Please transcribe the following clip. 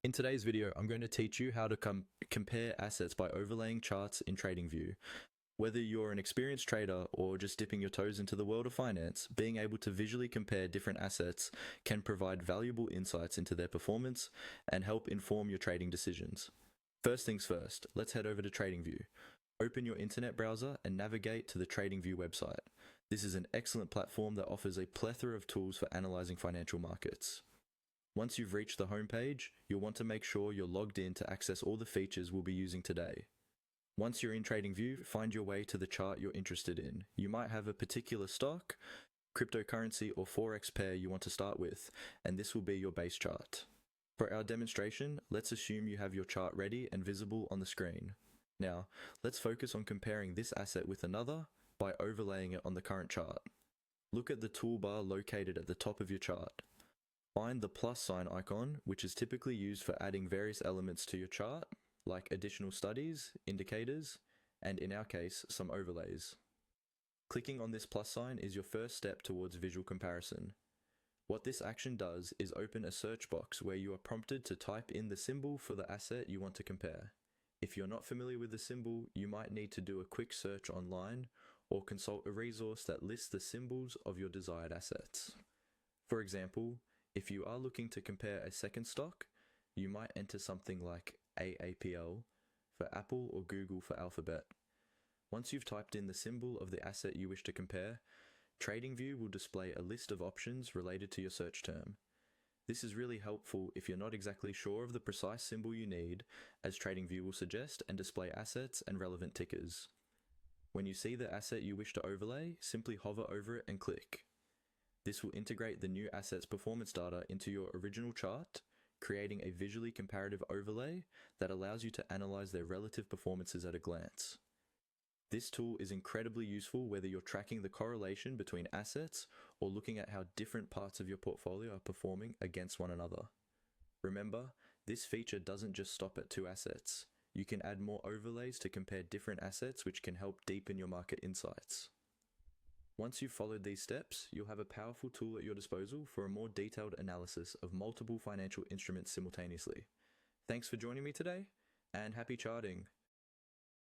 In today's video, I'm going to teach you how to compare assets by overlaying charts in TradingView. Whether you're an experienced trader or just dipping your toes into the world of finance, being able to visually compare different assets can provide valuable insights into their performance and help inform your trading decisions. First things first, let's head over to TradingView. Open your internet browser and navigate to the TradingView website. This is an excellent platform that offers a plethora of tools for analyzing financial markets. Once you've reached the home page, you'll want to make sure you're logged in to access all the features we'll be using today. Once you're in TradingView, find your way to the chart you're interested in. You might have a particular stock, cryptocurrency, or forex pair you want to start with, and this will be your base chart. For our demonstration, let's assume you have your chart ready and visible on the screen. Now, let's focus on comparing this asset with another by overlaying it on the current chart. Look at the toolbar located at the top of your chart. Find the plus sign icon, which is typically used for adding various elements to your chart, like additional studies, indicators, and in our case, some overlays. Clicking on this plus sign is your first step towards visual comparison. What this action does is open a search box where you are prompted to type in the symbol for the asset you want to compare. If you're not familiar with the symbol, you might need to do a quick search online or consult a resource that lists the symbols of your desired assets. For example, if you are looking to compare a second stock, you might enter something like AAPL for Apple or Google for Alphabet. Once you've typed in the symbol of the asset you wish to compare, TradingView will display a list of options related to your search term. This is really helpful if you're not exactly sure of the precise symbol you need, as TradingView will suggest and display assets and relevant tickers. When you see the asset you wish to overlay, simply hover over it and click. This will integrate the new asset's performance data into your original chart, creating a visually comparative overlay that allows you to analyze their relative performances at a glance. This tool is incredibly useful whether you're tracking the correlation between assets or looking at how different parts of your portfolio are performing against one another. Remember, this feature doesn't just stop at two assets. You can add more overlays to compare different assets, which can help deepen your market insights. Once you've followed these steps, you'll have a powerful tool at your disposal for a more detailed analysis of multiple financial instruments simultaneously. Thanks for joining me today, and happy charting!